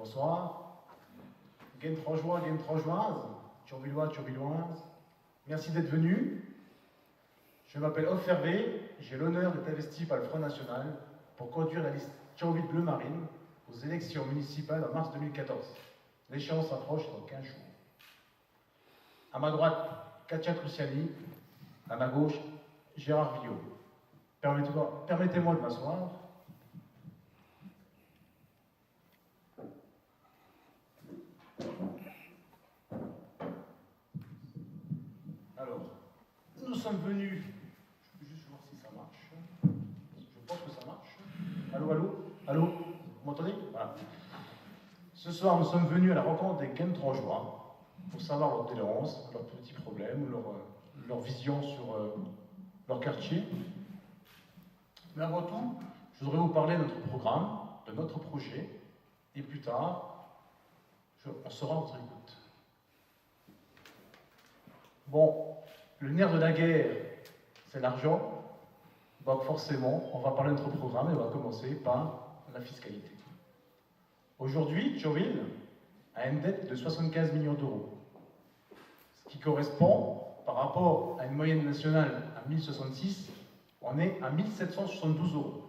Bonsoir. Guentrojois, Guentrojoises, Turbillois, Turbilloises, merci d'être venus. Je m'appelle Off Hervé, j'ai l'honneur d'être investi par le Front National pour conduire la liste Thionville Bleu Marine aux élections municipales en mars 2014. L'échéance approche dans 15 jours. À ma droite, Katia Cruciani, à ma gauche, Gérard Villot. Permettez-moi de m'asseoir. Alors, nous sommes venus, je peux juste voir si ça marche. Je pense que ça marche. Allô, allô, allô, vous m'entendez? Voilà. Ce soir, nous sommes venus à la rencontre des Guentrojois pour savoir leur tolérance, leurs petits problèmes, leur vision sur leur quartier. Mais avant tout, je voudrais vous parler de notre programme, de notre projet, et plus tard, on sera à votre écoute. Bon, le nerf de la guerre, c'est l'argent. Donc forcément, on va parler de notre programme et on va commencer par la fiscalité. Aujourd'hui, Thionville a une dette de 75 millions d'euros, ce qui correspond, par rapport à une moyenne nationale à 1066, on est à 1772 euros.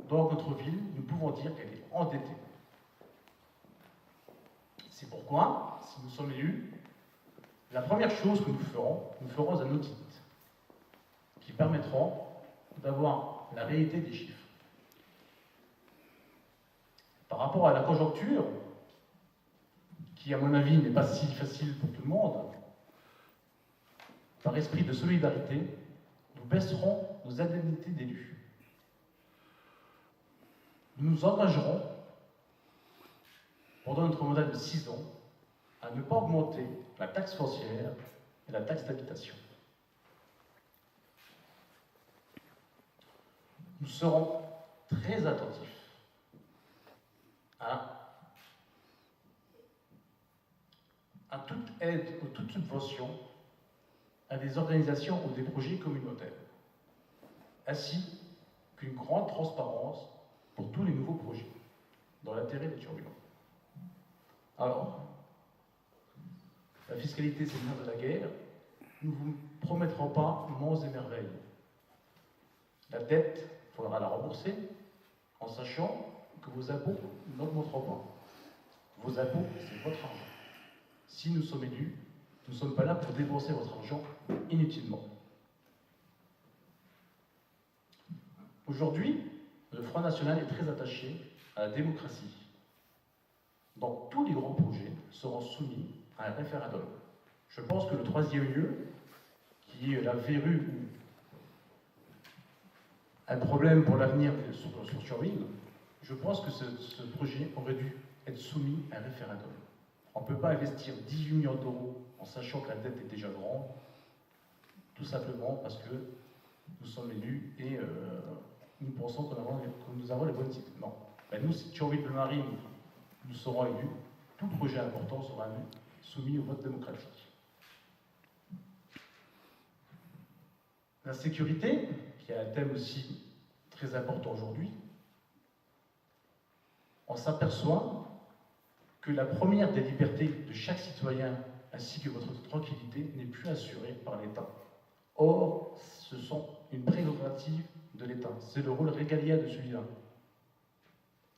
Donc notre ville, nous pouvons dire qu'elle est endettée. C'est pourquoi, si nous sommes élus, la première chose que nous ferons un audit qui permettra d'avoir la réalité des chiffres. Par rapport à la conjoncture, qui à mon avis n'est pas si facile pour tout le monde, par esprit de solidarité, nous baisserons nos indemnités d'élus. Nous nous engagerons, pendant notre mandat de 6 ans, à ne pas augmenter la taxe foncière et la taxe d'habitation. Nous serons très attentifs à toute aide ou toute subvention à des organisations ou des projets communautaires, ainsi qu'une grande transparence pour tous les nouveaux projets, dans l'intérêt des turbulents. Alors, la fiscalité, c'est le nerf de la guerre. Nous ne vous promettrons pas monts et merveilles. La dette, il faudra la rembourser en sachant que vos impôts n'augmenteront pas. Vos impôts, c'est votre argent. Si nous sommes élus, nous ne sommes pas là pour débourser votre argent inutilement. Aujourd'hui, le Front National est très attaché à la démocratie. Donc tous les grands projets seront soumis à un référendum. Je pense que le troisième lieu, qui est la verrue ou un problème pour l'avenir sur Thionville, je pense que ce projet aurait dû être soumis à un référendum. On ne peut pas investir 18 millions d'euros en sachant que la dette est déjà grande, tout simplement parce que nous sommes élus et nous pensons que nous avons les bonnes idées. Non. Ben nous, si Thionville Bleu Marine, nous serons élus, tout projet important sera soumis au vote démocratique. La sécurité, qui est un thème aussi très important aujourd'hui, on s'aperçoit que la première des libertés de chaque citoyen ainsi que votre tranquillité n'est plus assurée par l'État. Or, ce sont une prérogative de l'État. C'est le rôle régalien de celui-là.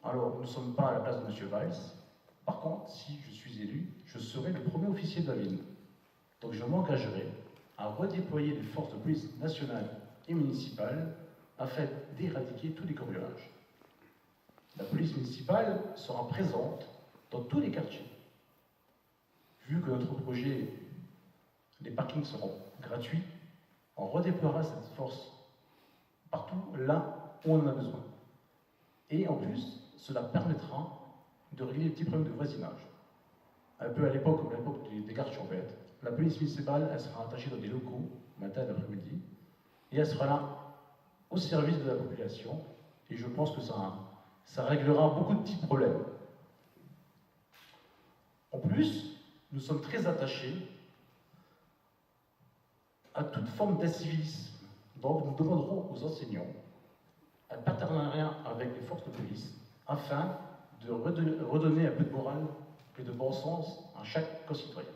Alors, nous ne sommes pas à la place de M. Valls. Par contre, si je suis élu, je serai le premier officier de la ville. Donc je m'engagerai à redéployer les forces de police nationales et municipales afin d'éradiquer tous les cambriolages. La police municipale sera présente dans tous les quartiers. Vu que notre projet, les parkings seront gratuits, on redéploiera cette force partout là où on en a besoin. Et en plus, cela permettra de régler les petits problèmes de voisinage. Un peu à l'époque, comme à l'époque des gardes champêtres, la police municipale, elle sera attachée dans des locaux, matin et l'après-midi, et elle sera là au service de la population, et je pense que ça réglera beaucoup de petits problèmes. En plus, nous sommes très attachés à toute forme d'incivilisme. Donc nous demanderons aux enseignants un partenariat avec les forces de police afin de redonner un peu de morale et de bon sens à chaque concitoyen.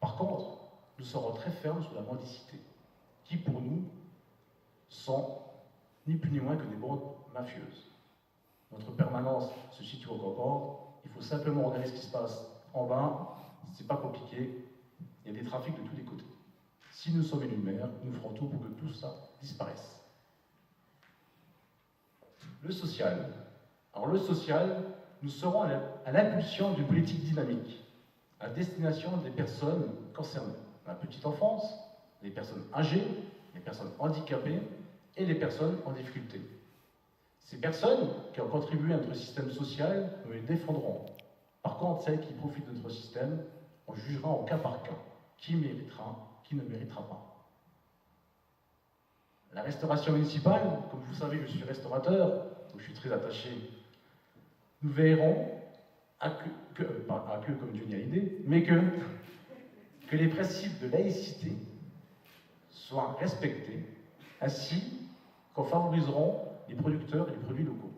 Par contre, nous serons très fermes sur la mendicité, qui pour nous sont ni plus ni moins que des bandes mafieuses. Notre permanence se situe au Concorde, il faut simplement regarder ce qui se passe en bas, c'est pas compliqué, il y a des trafics de tous les côtés. Si nous sommes élus maires, nous ferons tout pour que tout ça disparaisse. Le social. Alors le social, nous serons à l'impulsion d'une politique dynamique, à destination des personnes concernées. La petite enfance, les personnes âgées, les personnes handicapées et les personnes en difficulté. Ces personnes qui ont contribué à notre système social, nous les défendrons. Par contre, celles qui profitent de notre système, on jugera au cas par cas qui méritera, qui ne méritera pas. La restauration municipale, comme vous savez, je suis restaurateur, donc je suis très attaché. Nous veillerons pas à que comme Dieu n'y a idée, mais que les principes de laïcité soient respectés, ainsi qu'en favoriseront les producteurs et les produits locaux.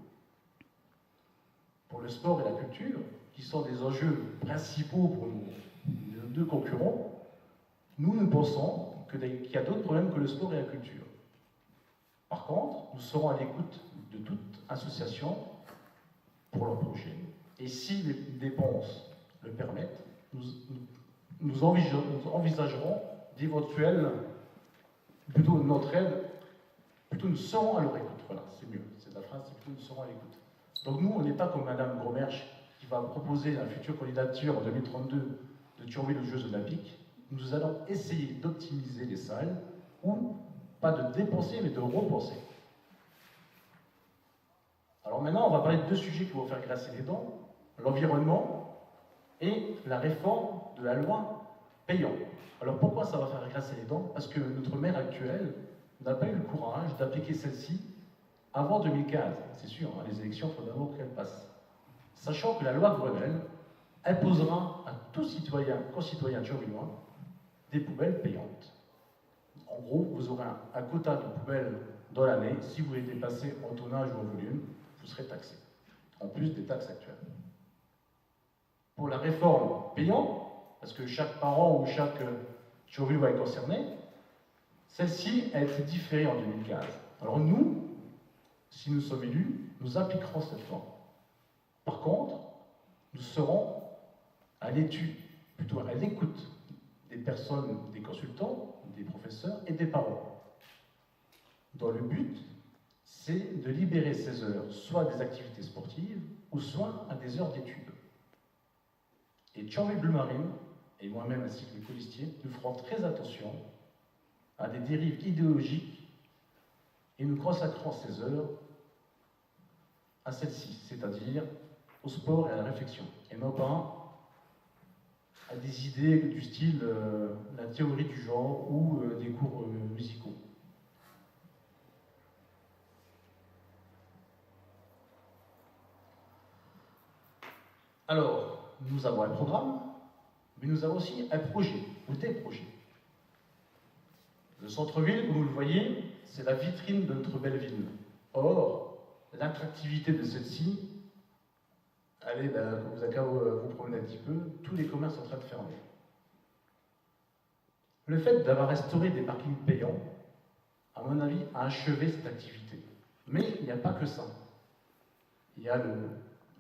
Pour le sport et la culture, qui sont des enjeux principaux pour nos deux concurrents, nous pensons qu'il y a d'autres problèmes que le sport et la culture. Par contre, nous serons à l'écoute de toute association pour leur projet. Et si les dépenses le permettent, nous envisagerons d'éventuelles, plutôt notre aide, plutôt nous serons à leur écoute. Voilà, c'est mieux, c'est la phrase, c'est plutôt nous serons à l'écoute. Donc nous, on n'est pas comme Madame Gromersch qui va proposer la future candidature en 2032 de Thionville aux Jeux Olympiques. Nous allons essayer d'optimiser les salles ou pas de dépenser, mais de repenser. Alors maintenant, on va parler de deux sujets qui vont faire grincer les dents, l'environnement et la réforme de la loi payant. Alors pourquoi ça va faire grincer les dents? Parce que notre maire actuel n'a pas eu le courage d'appliquer celle-ci avant 2015. C'est sûr, hein, les élections, il faut d'abord qu'elles passent. Sachant que la loi Grenelle imposera à tout concitoyen thionvillois des poubelles payantes. En gros, vous aurez un quota de poubelles dans l'année. Si vous les dépassez en tonnage ou en volume, vous serez taxé, en plus des taxes actuelles. Pour la réforme payante, parce que chaque parent ou chaque thionvillois est concerné, celle-ci a été différée en 2015. Alors nous, si nous sommes élus, nous appliquerons cette loi. Par contre, nous serons à l'étude, plutôt à l'écoute des personnes, des consultants, des professeurs et des parents. Dans le but, c'est de libérer ces heures, soit à des activités sportives, ou soit à des heures d'études. Et Thionville Bleu Marine, et moi-même ainsi que les colistiers, nous ferons très attention à des dérives idéologiques et nous consacrons ces heures à celle-ci, c'est-à-dire au sport et à la réflexion, et non pas à des idées du style la théorie du genre ou des cours musicaux. Alors, nous avons un programme, mais nous avons aussi un projet, ou des projets. Le centre-ville, comme vous le voyez, c'est la vitrine de notre belle ville. Or, l'attractivité de celle-ci, allez, quand vous avez qu'à vous promener un petit peu, tous les commerces sont en train de fermer. Le fait d'avoir restauré des parkings payants, à mon avis, a achevé cette activité. Mais il n'y a pas que ça. Il y a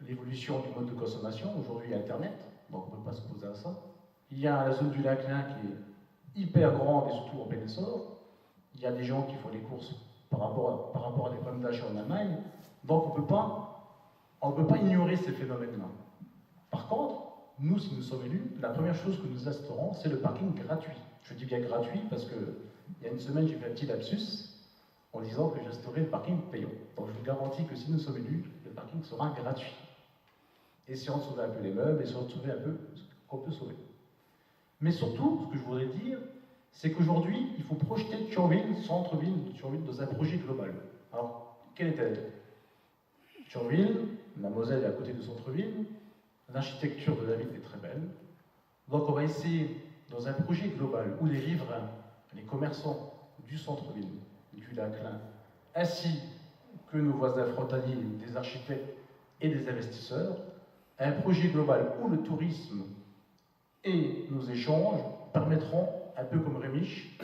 l'évolution du mode de consommation, aujourd'hui Internet, donc on ne peut pas se poser à ça. Il y a la zone du Laclin qui est hyper grande et surtout en plein essor. Il y a des gens qui font les courses par rapport à des problèmes d'achat en Allemagne. Donc on ne peut pas ignorer ces phénomènes-là. Par contre, nous, si nous sommes élus, la première chose que nous instaurons, c'est le parking gratuit. Je dis bien gratuit parce qu'il y a une semaine, j'ai fait un petit lapsus en disant que j'instaurais le parking payant. Donc je vous garantis que si nous sommes élus, le parking sera gratuit. Essayons de sauver un peu les meubles, essayons de sauver un peu ce qu'on peut sauver. Mais surtout, ce que je voudrais dire, c'est qu'aujourd'hui, il faut projeter Thionville, centre-ville de Thionville, dans un projet global. Alors, quelle est-elle? Thionville, la Moselle est à côté de centre-ville, l'architecture de la ville est très belle. Donc on va essayer, dans un projet global, où les riverains, les commerçants du centre-ville, du Laclin, ainsi que nos voisins frontaliers, des architectes et des investisseurs, un projet global où le tourisme et nos échanges permettront, un peu comme Rémiche,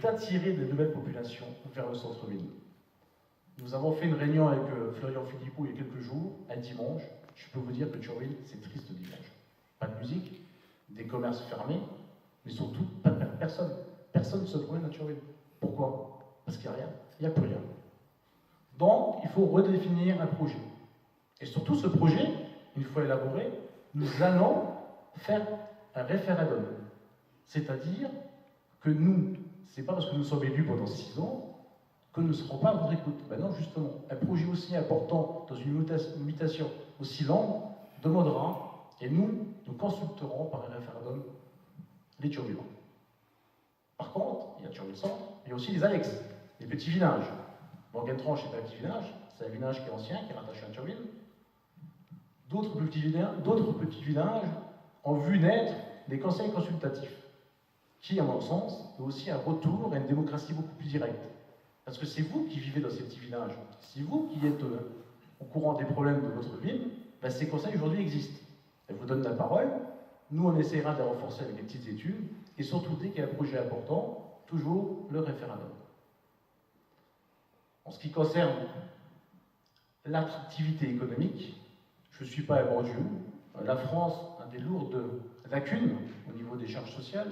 d'attirer de nouvelles populations vers le centre-ville. Nous avons fait une réunion avec Florian Philippot il y a quelques jours, un dimanche. Je peux vous dire que Thionville, c'est triste le dimanche. Pas de musique, des commerces fermés, mais surtout pas de personne. Personne ne se promène à Thionville. Pourquoi? Parce qu'il n'y a rien, il n'y a plus rien. Donc, il faut redéfinir un projet. Et surtout, ce projet, une fois élaboré, nous allons faire un référendum. C'est-à-dire que nous, c'est pas parce que nous sommes élus pendant 6 ans que nous ne serons pas à votre écoute. Ben non, justement, un projet aussi important dans une mutation aussi longue demandera, et nous consulterons par un référendum les Thionvillois. Par contre, il y a Thionville Centre, mais il y a aussi les annexes, les petits villages. Morgentranche est un petit village, c'est un village qui est ancien, qui est rattaché à Thionville. D'autres petits villages ont vu naître des conseils consultatifs, qui, à mon sens, est aussi un retour à une démocratie beaucoup plus directe. Parce que c'est vous qui vivez dans ces petits villages, c'est vous qui êtes au courant des problèmes de votre ville, ben ces conseils aujourd'hui existent. Elles vous donnent la parole, nous on essaiera de les renforcer avec des petites études, et surtout dès qu'il y a un projet important, toujours le référendum. En ce qui concerne l'attractivité économique, je ne suis pas un bon Dieu. La France a des lourdes lacunes au niveau des charges sociales.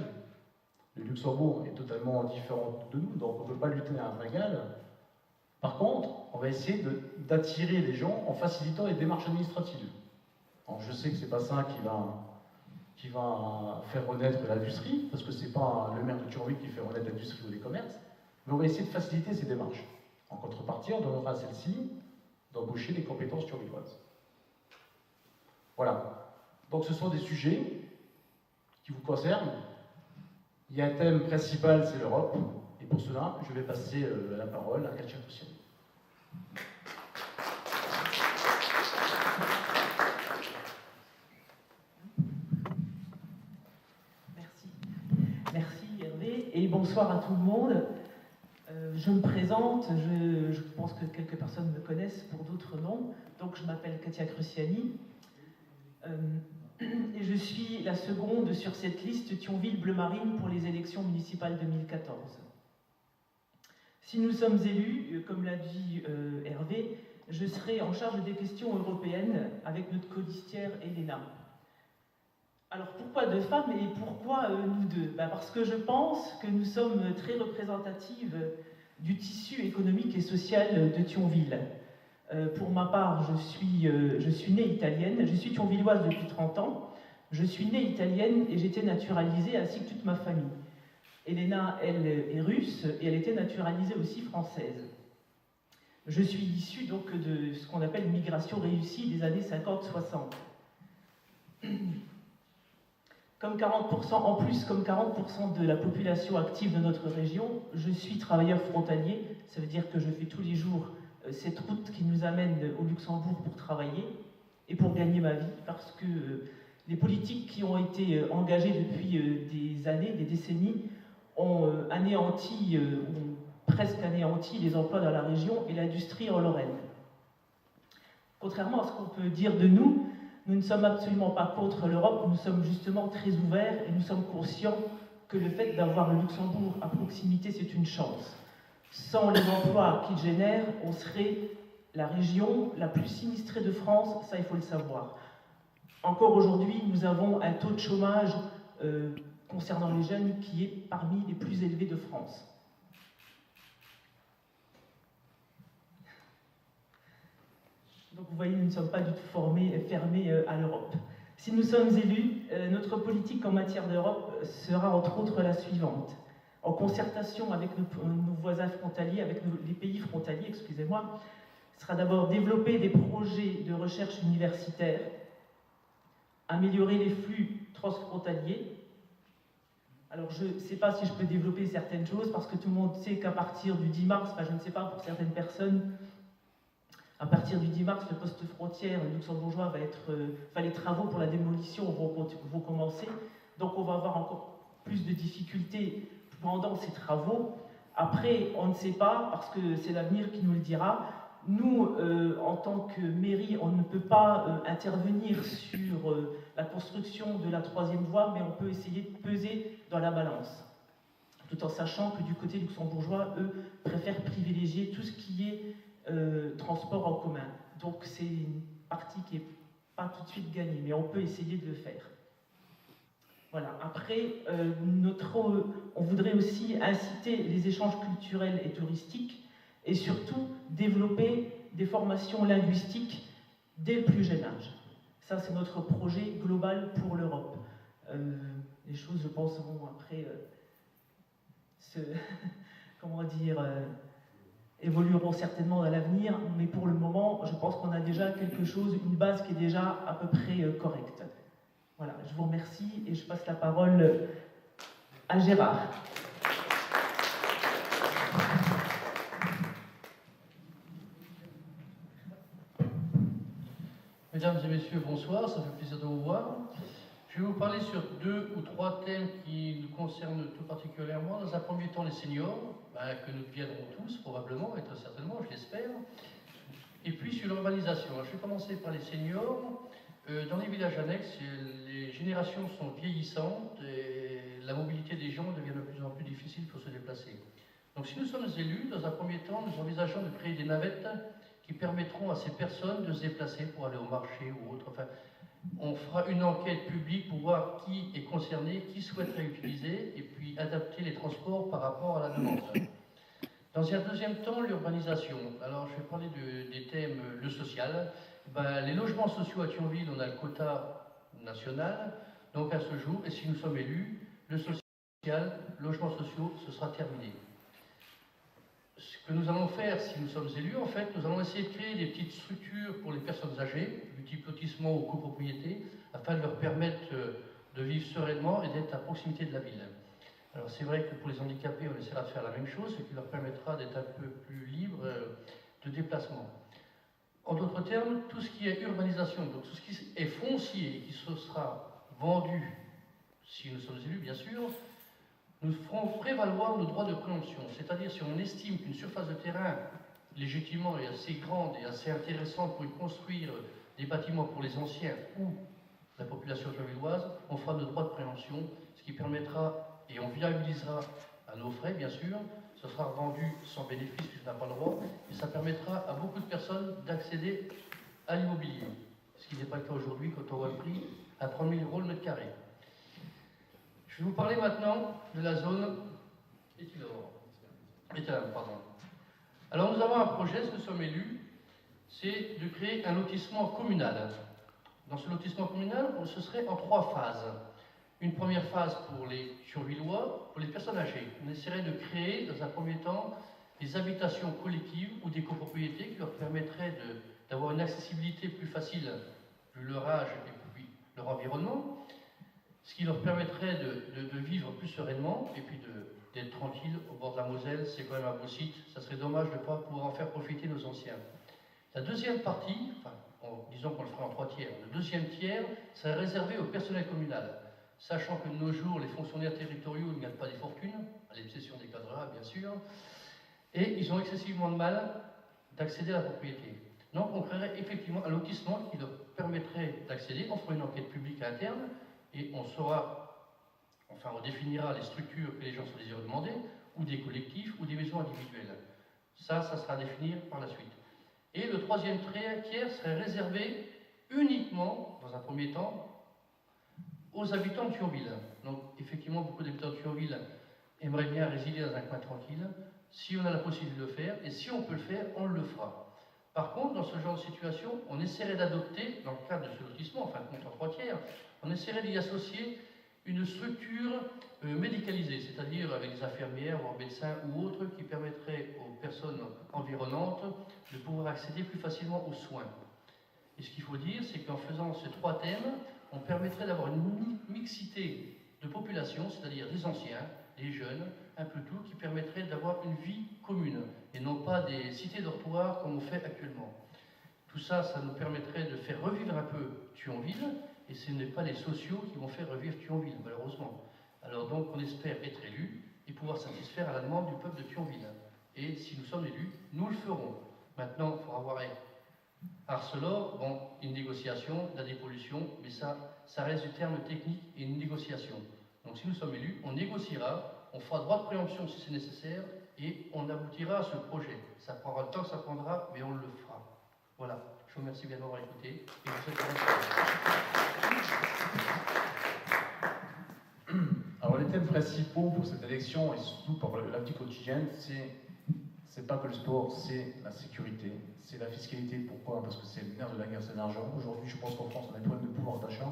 Le Luxembourg est totalement différent de nous, donc on ne peut pas lutter à un égal. Par contre, on va essayer d'attirer les gens en facilitant les démarches administratives. Alors, je sais que ce n'est pas ça qui va faire renaître l'industrie, parce que ce n'est pas le maire de Thionville qui fait renaître l'industrie ou les commerces, mais on va essayer de faciliter ces démarches. En contrepartie, on donnera à celle-ci d'embaucher des compétences thionvilloises. Voilà. Donc ce sont des sujets qui vous concernent. Il y a un thème principal, c'est l'Europe. Et pour cela, je vais passer la parole à Katia Cruciani. Merci Hervé, et bonsoir à tout le monde. Je me présente, je pense que quelques personnes me connaissent pour d'autres noms. Donc je m'appelle Katia Cruciani. Et je suis la seconde sur cette liste Thionville Bleu Marine pour les élections municipales 2014. Si nous sommes élus, comme l'a dit Hervé, je serai en charge des questions européennes avec notre colistière Elena. Alors pourquoi deux femmes et pourquoi nous deux? Parce que je pense que nous sommes très représentatives du tissu économique et social de Thionville. Pour ma part, je suis née italienne, je suis thionvilloise depuis 30 ans, je suis née italienne et j'étais naturalisée ainsi que toute ma famille. Elena, elle, est russe et elle était naturalisée aussi française. Je suis issue donc de ce qu'on appelle migration réussie des années 50-60. Comme 40%, en plus, comme 40% de la population active de notre région, je suis travailleur frontalier, ça veut dire que je fais tous les jours cette route qui nous amène au Luxembourg pour travailler et pour gagner ma vie, parce que les politiques qui ont été engagées depuis des années, des décennies, ont anéanti, ont presque anéanti les emplois dans la région et l'industrie en Lorraine. Contrairement à ce qu'on peut dire de nous, nous ne sommes absolument pas contre l'Europe, nous sommes justement très ouverts et nous sommes conscients que le fait d'avoir le Luxembourg à proximité, c'est une chance. Sans les emplois qu'il génère, on serait la région la plus sinistrée de France, ça il faut le savoir. Encore aujourd'hui, nous avons un taux de chômage concernant les jeunes qui est parmi les plus élevés de France. Donc vous voyez, nous ne sommes pas du tout fermés à l'Europe. Si nous sommes élus, notre politique en matière d'Europe sera entre autres la suivante. En concertation avec nos voisins frontaliers, avec les pays frontaliers, excusez-moi, sera d'abord développer des projets de recherche universitaire, améliorer les flux transfrontaliers. Alors je ne sais pas si je peux développer certaines choses, parce que tout le monde sait qu'à partir du 10 mars, enfin je ne sais pas pour certaines personnes, à partir du 10 mars, le poste frontière luxembourgeois va être... les travaux pour la démolition vont commencer, donc on va avoir encore plus de difficultés pendant ces travaux. Après, on ne sait pas, parce que c'est l'avenir qui nous le dira, Nous, en tant que mairie, on ne peut pas intervenir sur la construction de la troisième voie, mais on peut essayer de peser dans la balance, tout en sachant que du côté luxembourgeois, eux, préfèrent privilégier tout ce qui est transport en commun. Donc c'est une partie qui n'est pas tout de suite gagnée, mais on peut essayer de le faire. Voilà. Après, on voudrait aussi inciter les échanges culturels et touristiques et surtout développer des formations linguistiques dès le plus jeune âge. Ça, c'est notre projet global pour l'Europe. Les choses, je pense, vont après évolueront certainement dans l'avenir, mais pour le moment, je pense qu'on a déjà quelque chose, une base qui est déjà à peu près correcte. Voilà, je vous remercie et je passe la parole à Gérard. Mesdames et messieurs, bonsoir, ça fait plaisir de vous voir. Je vais vous parler sur 2 ou 3 thèmes qui nous concernent tout particulièrement. Dans un premier temps, les seniors, que nous deviendrons tous, probablement, et très certainement, je l'espère. Et puis sur l'urbanisation. Je vais commencer par les seniors. Dans les villages annexes, les générations sont vieillissantes et la mobilité des gens devient de plus en plus difficile pour se déplacer. Donc si nous sommes élus, dans un premier temps, nous envisageons de créer des navettes qui permettront à ces personnes de se déplacer pour aller au marché ou autre. Enfin, on fera une enquête publique pour voir qui est concerné, qui souhaiterait utiliser, et puis adapter les transports par rapport à la demande. Dans un deuxième temps, l'urbanisation. Alors, je vais parler des thèmes, le social. Les logements sociaux à Thionville, on a le quota national, donc à ce jour, et si nous sommes élus, le social, logements sociaux, ce sera terminé. Ce que nous allons faire, si nous sommes élus, en fait, nous allons essayer de créer des petites structures pour les personnes âgées, du type lotissement ou copropriété, afin de leur permettre de vivre sereinement et d'être à proximité de la ville. Alors c'est vrai que pour les handicapés, on essaiera de faire la même chose, ce qui leur permettra d'être un peu plus libres de déplacement. En d'autres termes, tout ce qui est urbanisation, donc tout ce qui est foncier et qui se sera vendu, si nous sommes élus bien sûr, nous ferons prévaloir nos droits de préemption. C'est-à-dire si on estime qu'une surface de terrain légitimement est assez grande et assez intéressante pour y construire des bâtiments pour les anciens ou la population thionvilloise, on fera nos droits de préemption, ce qui permettra, et on viabilisera à nos frais bien sûr, ce sera vendu sans bénéfice puisqu'on n'a pas le droit, et ça permettra à beaucoup de personnes d'accéder à l'immobilier, ce qui n'est pas le cas aujourd'hui quand on voit le prix à 30 000 € le mètre carré. Je vais vous parler maintenant de la zone Étilam, pardon. Alors nous avons un projet, si nous sommes élus, c'est de créer un lotissement communal. Dans ce lotissement communal, ce serait en 3 phases. Une première phase pour les Thionvillois, pour les personnes âgées. On essaierait de créer, dans un premier temps, des habitations collectives ou des copropriétés qui leur permettraient d'avoir une accessibilité plus facile, vu leur âge et puis leur environnement, ce qui leur permettrait de vivre plus sereinement et puis d'être tranquille au bord de la Moselle. C'est quand même un beau site, ça serait dommage de ne pas pouvoir en faire profiter nos anciens. La deuxième partie, disons qu'on le fera en 3 tiers, le deuxième tiers serait réservé au personnel communal. Sachant que de nos jours, les fonctionnaires territoriaux ne gagnent pas des fortunes, à l'exception des cadres, bien sûr, et ils ont excessivement de mal d'accéder à la propriété. Donc on créerait effectivement un lotissement qui leur permettrait d'accéder, on fera une enquête publique interne, et on définira les structures que les gens sont désireux demander, ou des collectifs, ou des maisons individuelles. Ça sera à définir par la suite. Et le troisième tiers serait réservé uniquement, dans un premier temps, aux habitants de Thionville. Donc, effectivement, beaucoup d'habitants de Thionville aimeraient bien résider dans un coin tranquille. Si on a la possibilité de le faire, et si on peut le faire, on le fera. Par contre, dans ce genre de situation, on essaierait d'adopter, dans le cadre de ce lotissement, enfin, compte en 3 tiers, on essaierait d'y associer une structure médicalisée, c'est-à-dire avec des infirmières, voire médecins ou autres, qui permettraient aux personnes environnantes de pouvoir accéder plus facilement aux soins. Et ce qu'il faut dire, c'est qu'en faisant ces 3 thèmes, on permettrait d'avoir une mixité de population, c'est-à-dire des anciens, des jeunes, un peu tout, qui permettrait d'avoir une vie commune, et non pas des cités dortoirs comme on fait actuellement. Tout ça, ça nous permettrait de faire revivre un peu Thionville, et ce n'est pas les sociaux qui vont faire revivre Thionville, malheureusement. Alors donc, on espère être élus et pouvoir satisfaire à la demande du peuple de Thionville. Et si nous sommes élus, nous le ferons. Maintenant, il faudra voir avec Arcelor, bon, une négociation, de la dépollution, mais ça reste du terme technique et une négociation. Donc si nous sommes élus, on négociera, on fera droit de préemption si c'est nécessaire, et on aboutira à ce projet. Ça prendra le temps que ça prendra, mais on le fera. Voilà, je vous remercie bien d'avoir écouté, et je vous souhaite Alors les thèmes principaux pour cette élection, et surtout pour la vie quotidienne, c'est pas que le sport, c'est la sécurité, c'est la fiscalité. Pourquoi? Parce que c'est le nerf de la guerre, c'est l'argent. Aujourd'hui, je pense qu'en France, on a des problèmes de pouvoir d'achat.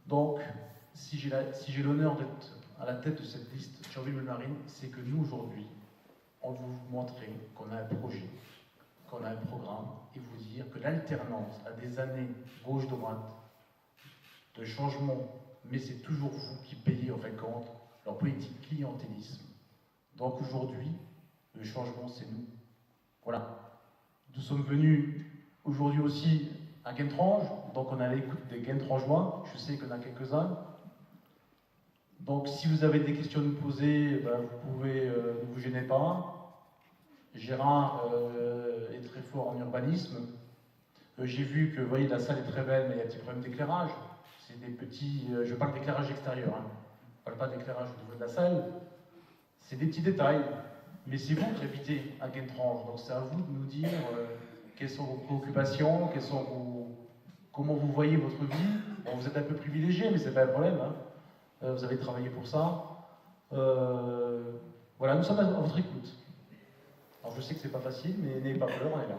Donc, si j'ai l'honneur d'être à la tête de cette liste Thionville-Belmarine, c'est que nous, aujourd'hui, on veut vous montrer qu'on a un projet, qu'on a un programme, et vous dire que l'alternance à des années gauche-droite, de changement, mais c'est toujours vous qui payez en fin de compte leur politique clientélisme. Donc aujourd'hui, le changement, c'est nous. Voilà. Nous sommes venus aujourd'hui aussi à Guentrange, donc on a l'écoute des Guentrangeois, je sais qu'il y en a quelques-uns. Donc si vous avez des questions à nous poser, ben, vous pouvez, ne vous gênez pas. Gérard est très fort en urbanisme. J'ai vu que, vous voyez, la salle est très belle, mais il y a des petits problèmes d'éclairage. C'est des petits... je parle d'éclairage extérieur, hein. Je ne parle pas d'éclairage au niveau de la salle. C'est des petits détails. Mais c'est vous qui habitez à Guentrange, donc c'est à vous de nous dire quelles sont vos préoccupations, comment vous voyez votre vie. Bon, vous êtes un peu privilégié, mais c'est pas un problème, hein. Vous avez travaillé pour ça. Voilà, nous sommes à votre écoute. Alors je sais que c'est pas facile, mais n'ayez pas peur, on est là.